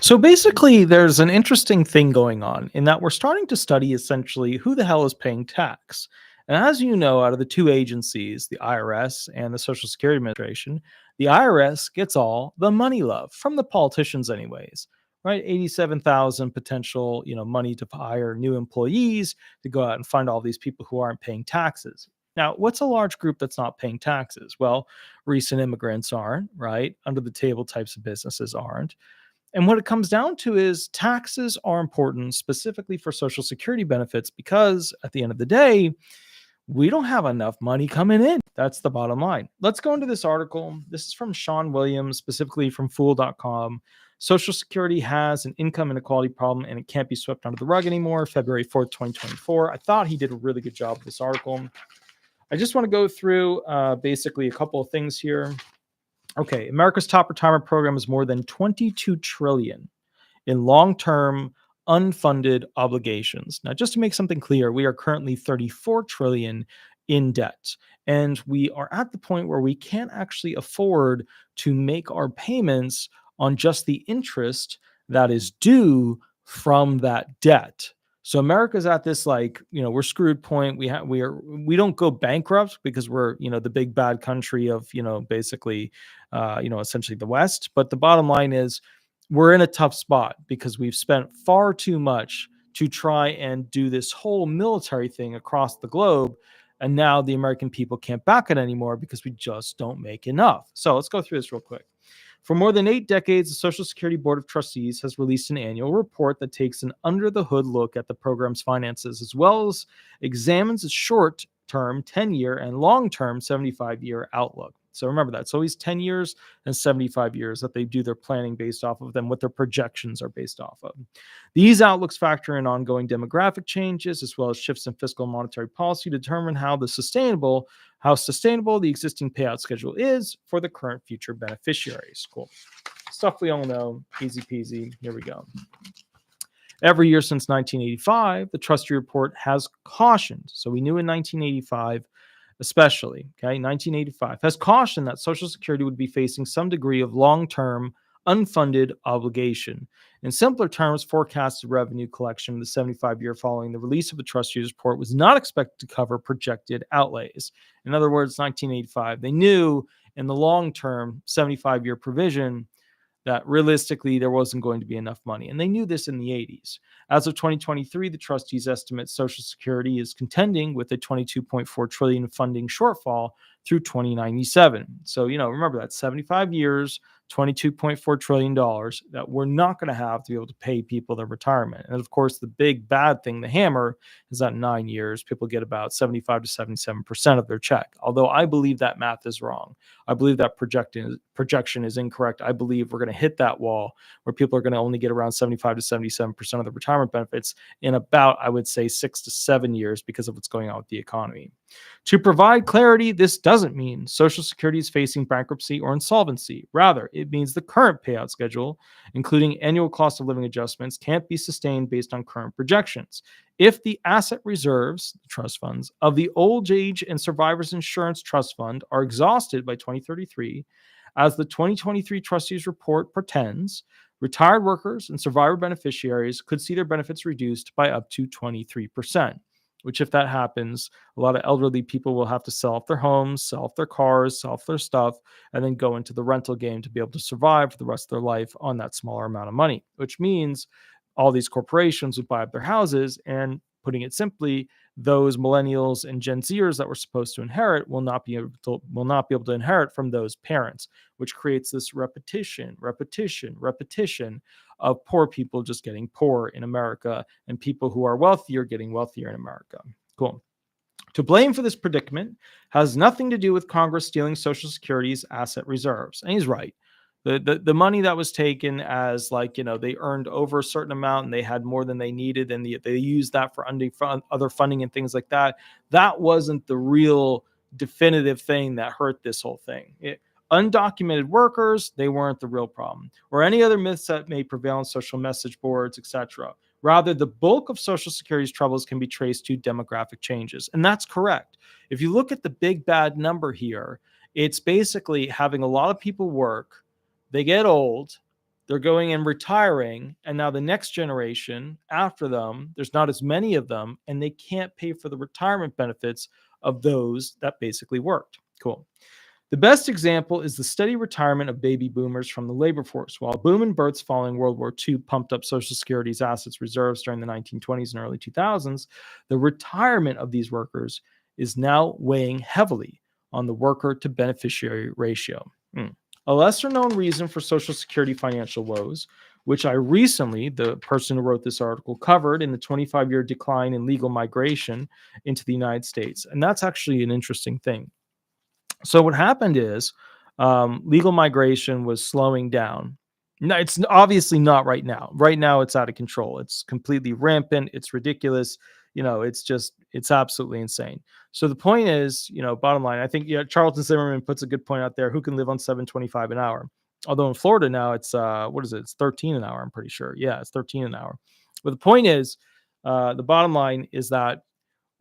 So basically, there's an interesting thing going on in that we're starting to study essentially who the hell is paying tax. And as you know, out of the two agencies, the IRS and the Social Security Administration, the IRS gets all the money love from the politicians, anyways. Right, 87,000 potential, money to hire new employees to go out and find all these people who aren't paying taxes. Now, what's a large group that's not paying taxes? Well, recent immigrants aren't, right? Under the table types of businesses aren't. And what it comes down to is taxes are important specifically for Social Security benefits because at the end of the day, we don't have enough money coming in. That's the bottom line. Let's go into this article. This is from Sean Williams, specifically from fool.com. Social Security has an income inequality problem and it can't be swept under the rug anymore. February 4th, 2024. I thought he did a really good job with this article. I just want to go through basically a couple of things here. Okay, America's top retirement program is more than 22 trillion in long-term unfunded obligations. Now, just to make something clear, we are currently 34 trillion in debt, and we are at the point where we can't actually afford to make our payments on just the interest that is due from that debt. So America's at this we're screwed point. We don't go bankrupt because we're the big bad country of basically essentially the West. But the bottom line is we're in a tough spot because we've spent far too much to try and do this whole military thing across the globe. And now the American people can't back it anymore because we just don't make enough. So let's go through this real quick. For more than 8 decades, the Social Security Board of Trustees has released an annual report that takes an under-the-hood look at the program's finances, as well as examines its short-term 10-year and long-term 75-year outlook. So remember that. It's always 10 years and 75 years that they do their planning based off of, them, what their projections are based off of. These outlooks factor in ongoing demographic changes, as well as shifts in fiscal and monetary policy to determine how sustainable the existing payout schedule is for the current future beneficiaries. Cool. Stuff we all know. Easy peasy. Here we go. Every year since 1985, the trustee report has cautioned. So we knew in 1985, especially, 1985, has cautioned that Social Security would be facing some degree of long-term unfunded obligation. In simpler terms, forecasted revenue collection in the 75-year following the release of the trustees report was not expected to cover projected outlays. In other words, 1985, they knew in the long-term 75-year provision that realistically there wasn't going to be enough money. And they knew this in the 80s. As of 2023, the trustees estimate Social Security is contending with a 22.4 trillion funding shortfall through 2097. So, remember that 75 years, $22.4 trillion that we're not going to have to be able to pay people their retirement. And of course, the big bad thing, the hammer, is that in 9 years, people get about 75 to 77% of their check. Although I believe that math is wrong. I believe that projection is incorrect. I believe we're going to hit that wall where people are going to only get around 75 to 77% of the retirement benefits in about, I would say, 6 to 7 years because of what's going on with the economy. To provide clarity, this doesn't mean Social Security is facing bankruptcy or insolvency. Rather, it means the current payout schedule, including annual cost of living adjustments, can't be sustained based on current projections. If the asset reserves, the trust funds, of the Old Age and Survivors Insurance Trust Fund are exhausted by 2033, as the 2023 Trustees Report pretends, retired workers and survivor beneficiaries could see their benefits reduced by up to 23%. Which, if that happens, a lot of elderly people will have to sell off their homes, sell off their cars, sell off their stuff, and then go into the rental game to be able to survive for the rest of their life on that smaller amount of money, which means all these corporations would buy up their houses. And putting it simply, those millennials and Gen Zers that were supposed to inherit will not be able to inherit from those parents, which creates this repetition of poor people just getting poor in America and people who are wealthier getting wealthier in America. Cool. To blame for this predicament has nothing to do with Congress stealing Social Security's asset reserves. And he's right. The money that was taken as they earned over a certain amount and they had more than they needed and they used that for other funding and things like that. That wasn't the real definitive thing that hurt this whole thing. Undocumented workers, they weren't the real problem, or any other myths that may prevail on social message boards, etc. Rather, the bulk of Social Security's troubles can be traced to demographic changes. And that's correct. If you look at the big bad number here, it's basically having a lot of people work, they get old, they're going and retiring, and now the next generation after them, there's not as many of them, and they can't pay for the retirement benefits of those that basically worked. Cool. The best example is the steady retirement of baby boomers from the labor force. While boom in births following World War II pumped up Social Security's assets reserves during the 1920s and early 2000s, the retirement of these workers is now weighing heavily on the worker to beneficiary ratio. A lesser known reason for Social Security financial woes, which I recently, the person who wrote this article, covered in the 25-year decline in legal migration into the United States. And that's actually an interesting thing. So what happened is legal migration was slowing down. No, it's obviously not right now. Right now, it's out of control. It's completely rampant. It's ridiculous. It's absolutely insane. So the point is, bottom line, I think Charlton Zimmerman puts a good point out there. Who can live on $7.25 an hour? Although in Florida now it's what is it? It's 13 an hour. I'm pretty sure. Yeah, it's 13 an hour. But the point is, the bottom line is that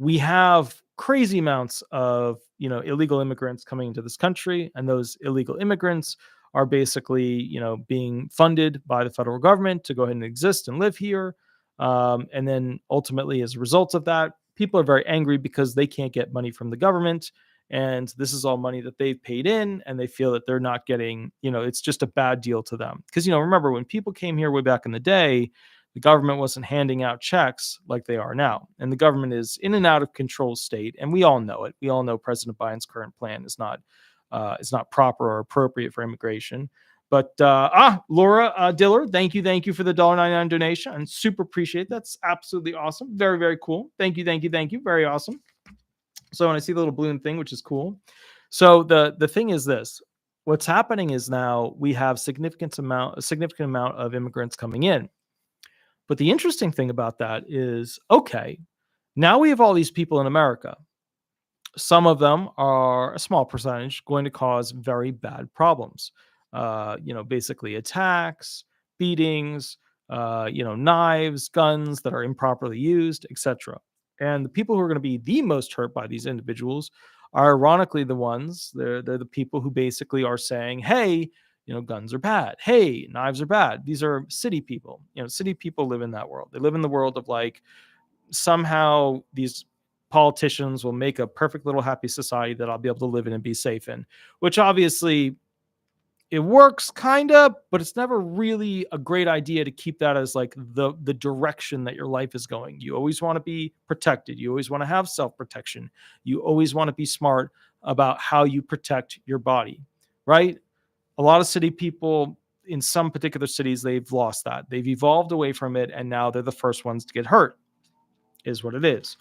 we have crazy amounts of illegal immigrants coming into this country, and those illegal immigrants are basically being funded by the federal government to go ahead and exist and live here, and then ultimately as a result of that, people are very angry because they can't get money from the government, and this is all money that they've paid in, and they feel that they're not getting, it's just a bad deal to them. Because remember, when people came here way back in the day, the government wasn't handing out checks like they are now. And the government is in and out of control state. And we all know it. We all know President Biden's current plan is not proper or appropriate for immigration. But Laura Diller, thank you for the $1.99 donation. I super appreciate it. That's absolutely awesome. Very, very cool. Thank you. Very awesome. So when I see the little balloon thing, which is cool. So the thing is this. What's happening is now we have a significant amount of immigrants coming in. But the interesting thing about that is, okay, now we have all these people in America. Some of them are a small percentage going to cause very bad problems. Basically attacks, beatings, knives, guns that are improperly used, etc. And the people who are going to be the most hurt by these individuals are ironically the ones, they're the people who basically are saying, hey, guns are bad. Hey, knives are bad. These are city people. City people live in that world. They live in the world of like, somehow these politicians will make a perfect little happy society that I'll be able to live in and be safe in, which obviously it works kind of, but it's never really a great idea to keep that as like the direction that your life is going. You always want to be protected. You always want to have self-protection. You always want to be smart about how you protect your body, right? A lot of city people in some particular cities, they've lost that. They've evolved away from it, and now they're the first ones to get hurt, is what it is.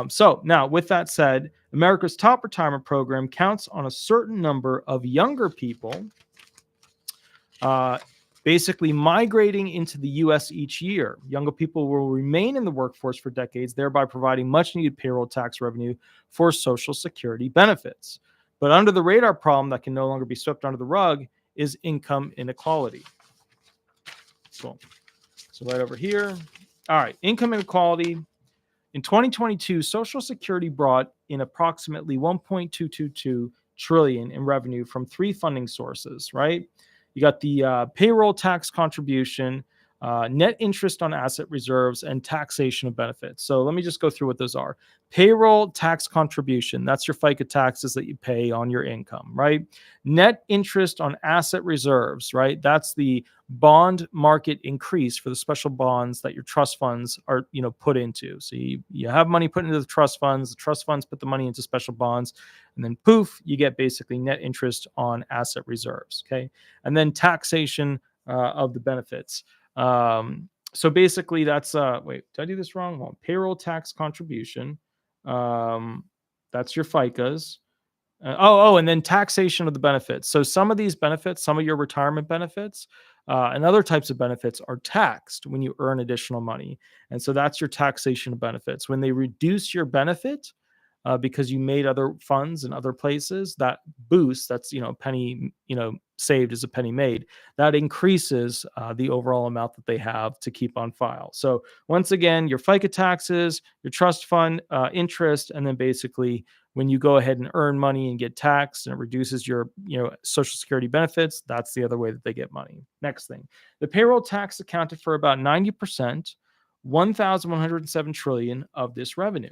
So now, with that said, America's top retirement program counts on a certain number of younger people basically migrating into the U.S. each year. Younger people will remain in the workforce for decades, thereby providing much-needed payroll tax revenue for Social Security benefits. But under the radar problem that can no longer be swept under the rug is income inequality. Cool. So right over here. All right, income inequality. In 2022, Social Security brought in approximately $1.222 trillion in revenue from three funding sources, right? You got the payroll tax contribution, net interest on asset reserves, and taxation of benefits. So let me just go through what those are. Payroll tax contribution, that's your FICA taxes that you pay on your income, right? Net interest on asset reserves, right? That's the bond market increase for the special bonds that your trust funds are, put into. So you have money put into the trust funds put the money into special bonds, and then poof, you get basically net interest on asset reserves, okay? And then taxation of the benefits. So basically that's wait, did I do this wrong? Well, payroll tax contribution. That's your FICAs. And then taxation of the benefits. So some of these benefits, some of your retirement benefits, and other types of benefits are taxed when you earn additional money. And so that's your taxation of benefits. When they reduce your benefit, because you made other funds in other places, that boost, that's, penny, saved is a penny made, that increases the overall amount that they have to keep on file. So once again, your FICA taxes, your trust fund interest, and then basically when you go ahead and earn money and get taxed and it reduces your Social Security benefits, that's the other way that they get money. Next thing, the payroll tax accounted for about 90%, 1,107 trillion of this revenue.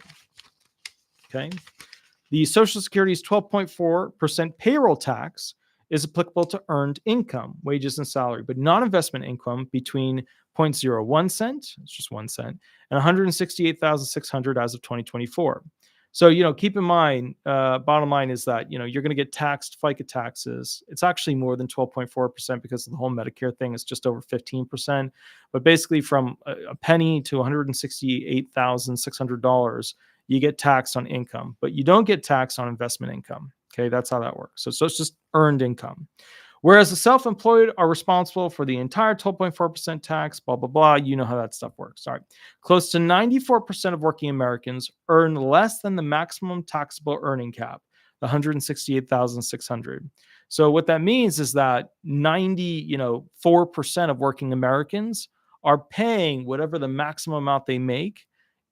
Okay. The Social Security's 12.4% payroll tax is applicable to earned income, wages, and salary, but non-investment income between 0.01 cent, it's just 1 cent, and 168,600 as of 2024. So, keep in mind, bottom line is that, you're going to get taxed FICA taxes. It's actually more than 12.4% because of the whole Medicare thing. It's just over 15%. But basically from a penny to $168,600, you get taxed on income, but you don't get taxed on investment income. Okay, that's how that works. So it's just earned income. Whereas the self-employed are responsible for the entire 12.4% tax, blah, blah, blah. You know how that stuff works. All right. Close to 94% of working Americans earn less than the maximum taxable earning cap, the 168,600. So what that means is that 94% of working Americans are paying whatever the maximum amount they make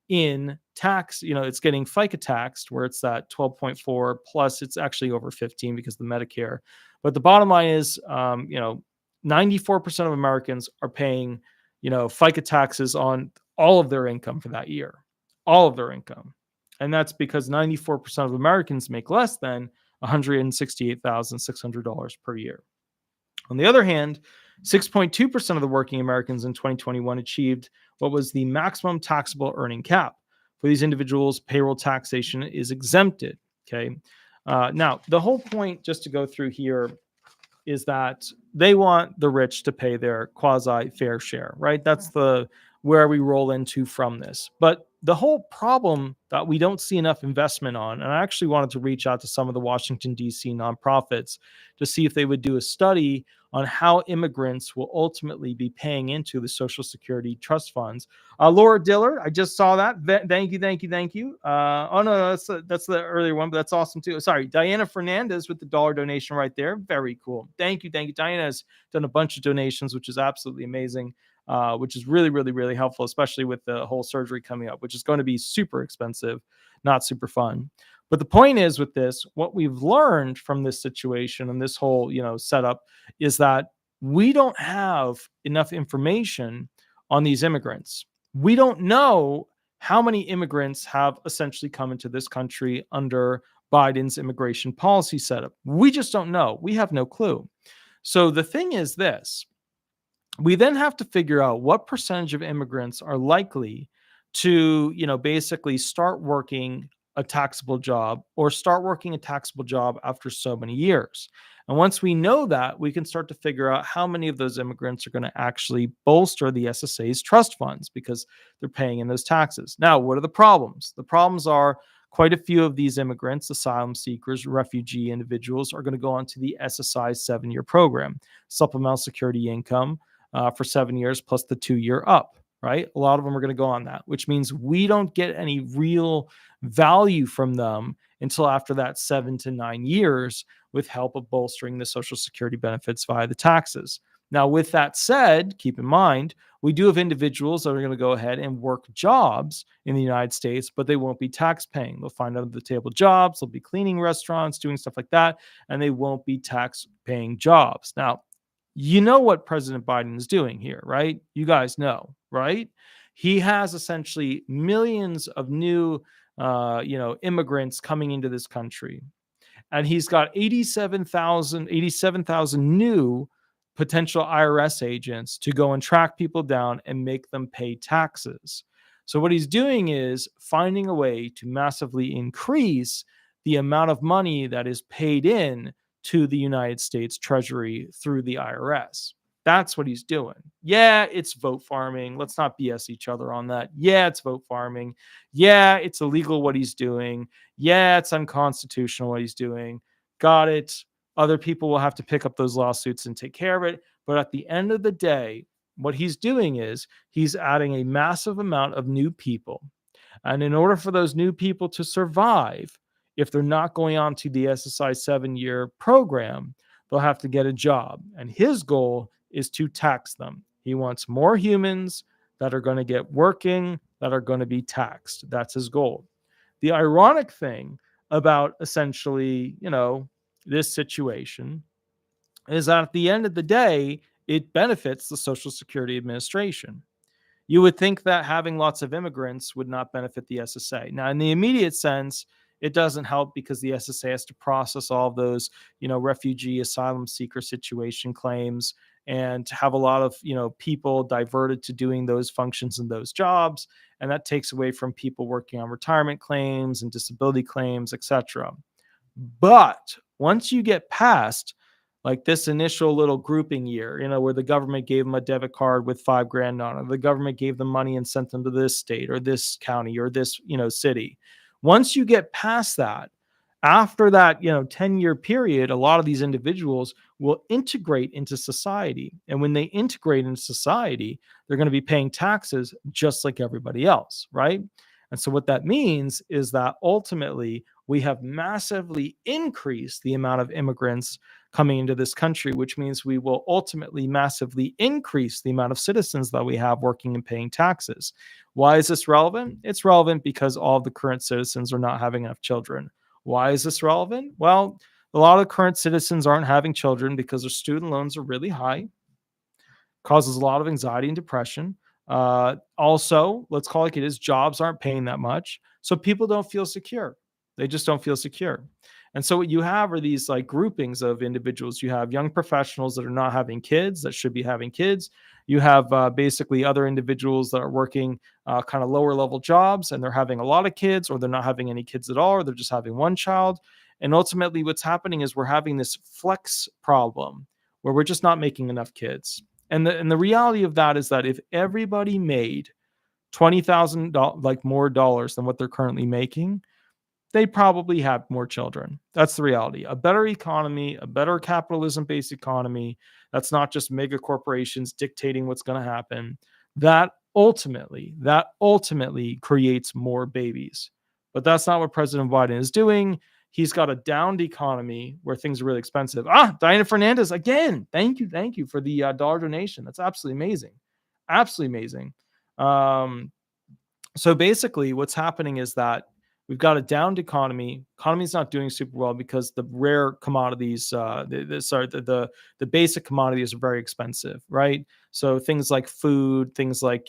in tax. It's getting FICA taxed, where it's that 12.4 plus it's actually over 15 because of the Medicare. But the bottom line is, 94% of Americans are paying, FICA taxes on all of their income for that year, all of their income. And that's because 94% of Americans make less than $168,600 per year. On the other hand, 6.2% of the working Americans in 2021 achieved what was the maximum taxable earning cap. For these individuals, payroll taxation is exempted. Okay. Now, the whole point, just to go through here, is that they want the rich to pay their quasi fair share, right? That's where we roll into from this. But the whole problem that we don't see enough investment on, and I actually wanted to reach out to some of the Washington, D.C. nonprofits to see if they would do a study on how immigrants will ultimately be paying into the Social Security trust funds. Laura Dillard, I just saw that. Thank you. Oh, no, that's the earlier one, but that's awesome too. Sorry, Diana Fernandez with the $1 donation right there. Very cool. Thank you. Diana has done a bunch of donations, which is absolutely amazing. Which is really, really, really helpful, especially with the whole surgery coming up, which is going to be super expensive, not super fun. But the point is with this, what we've learned from this situation and this whole, setup is that we don't have enough information on these immigrants. We don't know how many immigrants have essentially come into this country under Biden's immigration policy setup. We just don't know. We have no clue. So the thing is this. We then have to figure out what percentage of immigrants are likely to, basically start working a taxable job or start working a taxable job after so many years. And once we know that, we can start to figure out how many of those immigrants are going to actually bolster the SSA's trust funds because they're paying in those taxes. Now, what are the problems? The problems are quite a few of these immigrants, asylum seekers, refugee individuals, are going to go on to the SSI 7-year program, supplemental security income, for 7 years plus the 2-year up, right? A lot of them are going to go on that, which means we don't get any real value from them until after that 7 to 9 years with help of bolstering the Social Security benefits via the taxes. Now, with that said, keep in mind, we do have individuals that are going to go ahead and work jobs in the United States, but they won't be tax paying. They'll find under the table jobs, they'll be cleaning restaurants, doing stuff like that, and they won't be tax paying jobs. Now, you know what President Biden is doing here, right? You guys know, right? He has essentially millions of new, immigrants coming into this country. And he's got 87,000 new potential IRS agents to go and track people down and make them pay taxes. So what he's doing is finding a way to massively increase the amount of money that is paid in to the United States Treasury through the IRS. That's what he's doing. Yeah, it's vote farming. Let's not BS each other on that. Yeah, it's vote farming. Yeah, it's illegal what he's doing. Yeah, it's unconstitutional what he's doing. Got it. Other people will have to pick up those lawsuits and take care of it. But at the end of the day, what he's doing is he's adding a massive amount of new people. And in order for those new people to survive, if they're not going on to the SSI 7-year program, they'll have to get a job. And his goal is to tax them. He wants more humans that are going to get working, that are going to be taxed. That's his goal. The ironic thing about essentially, this situation is that at the end of the day, it benefits the Social Security Administration. You would think that having lots of immigrants would not benefit the SSA. Now, in the immediate sense, it doesn't help because the SSA has to process all of those, refugee asylum seeker situation claims and to have a lot of, people diverted to doing those functions and those jobs. And that takes away from people working on retirement claims and disability claims, etc. But once you get past like this initial little grouping year, where the government gave them a debit card with 5 grand on it, the government gave them money and sent them to this state or this county or this, city. Once you get past that, after that, 10-year period, a lot of these individuals will integrate into society. And when they integrate into society, they're going to be paying taxes just like everybody else, right? And so what that means is that ultimately we have massively increased the amount of immigrants coming into this country, which means we will ultimately massively increase the amount of citizens that we have working and paying taxes. Why is this relevant? It's relevant because all of the current citizens are not having enough children. Why is this relevant? Well, a lot of current citizens aren't having children because their student loans are really high, causes a lot of anxiety and depression. Also, let's call it is, jobs aren't paying that much. So people don't feel secure. They just don't feel secure. And so what you have are these like groupings of individuals. You have young professionals that are not having kids that should be having kids. You have basically other individuals that are working kind of lower level jobs and they're having a lot of kids, or they're not having any kids at all, or they're just having one child. And ultimately what's happening is we're having this flex problem where we're just not making enough kids. And the reality of that is that if everybody made $20,000 like more dollars than what they're currently making, they probably have more children. That's the reality. A better economy, a better capitalism-based economy that's not just mega corporations dictating what's going to happen. That ultimately creates more babies. But that's not what President Biden is doing. He's got a downed economy where things are really expensive. Diana Fernandez, again, thank you for the dollar donation. That's absolutely amazing. Absolutely amazing. So basically what's happening is that we've got a downed economy. Economy's not doing super well because the rare commodities, the basic commodities are very expensive, right? So things like food, things like,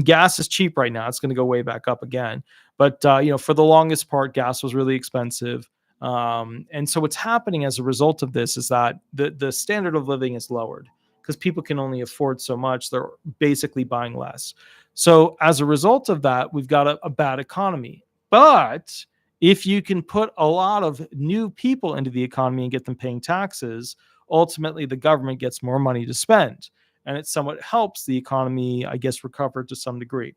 gas is cheap right now. It's going to go way back up again. But, for the longest part, gas was really expensive. And so what's happening as a result of this is that the standard of living is lowered because people can only afford so much. They're basically buying less. So as a result of that, we've got a bad economy. But if you can put a lot of new people into the economy and get them paying taxes, ultimately the government gets more money to spend. And it somewhat helps the economy, I guess, recover to some degree.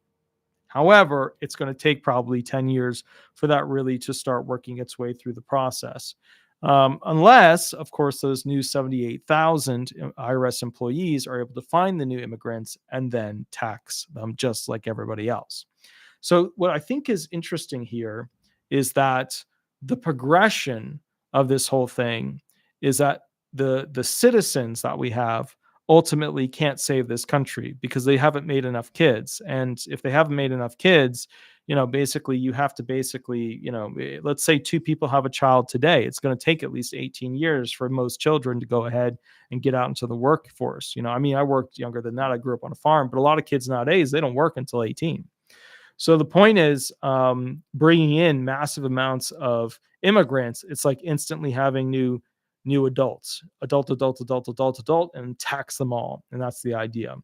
However, it's going to take probably 10 years for that really to start working its way through the process. Unless, of course, those new 78,000 IRS employees are able to find the new immigrants and then tax them just like everybody else. So what I think is interesting here is that the progression of this whole thing is that the citizens that we have ultimately can't save this country because they haven't made enough kids. And if they haven't made enough kids, basically you have to let's say 2 people have a child today. It's going to take at least 18 years for most children to go ahead and get out into the workforce. I worked younger than that. I grew up on a farm, but a lot of kids nowadays, they don't work until 18. So the point is bringing in massive amounts of immigrants. It's like instantly having new adults, adult, and tax them all. And that's the idea.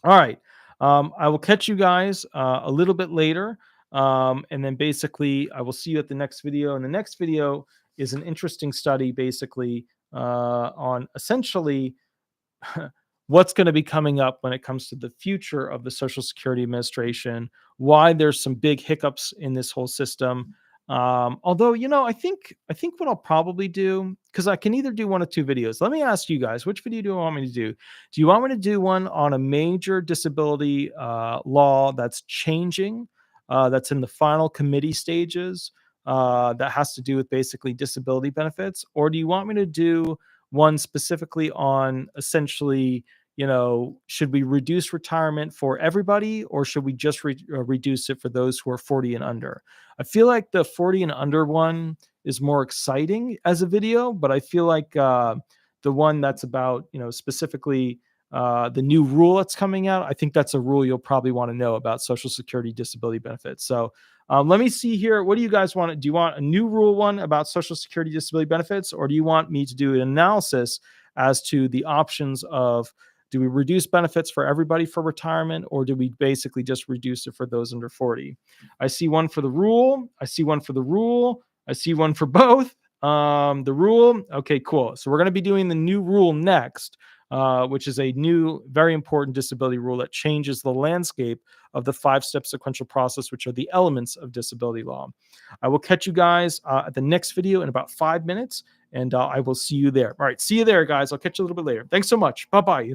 All right. I will catch you guys a little bit later. And then basically I will see you at the next video. And the next video is an interesting study basically on essentially what's going to be coming up when it comes to the future of the Social Security Administration, why there's some big hiccups in this whole system. Although, I think what I'll probably do, because I can either do 1 or 2 videos. Let me ask you guys, which video do you want me to do? Do you want me to do one on a major disability law that's changing, that's in the final committee stages, that has to do with basically disability benefits? Or do you want me to do one specifically on essentially should we reduce retirement for everybody, or should we just reduce it for those who are 40 and under? I feel like the 40 and under one is more exciting as a video, but I feel like the one that's about, specifically the new rule that's coming out, I think that's a rule you'll probably want to know about Social Security disability benefits. So let me see here. What do you guys want? Do you want a new rule one about Social Security disability benefits, or do you want me to do an analysis as to the options of, do we reduce benefits for everybody for retirement, or do we basically just reduce it for those under 40? I see one for the rule. I see one for the rule. I see one for both. The rule. Okay, cool. So we're going to be doing the new rule next, which is a new, very important disability rule that changes the landscape of the 5-step sequential process, which are the elements of disability law. I will catch you guys at the next video in about 5 minutes, and I will see you there. All right, see you there, guys. I'll catch you a little bit later. Thanks so much. Bye-bye.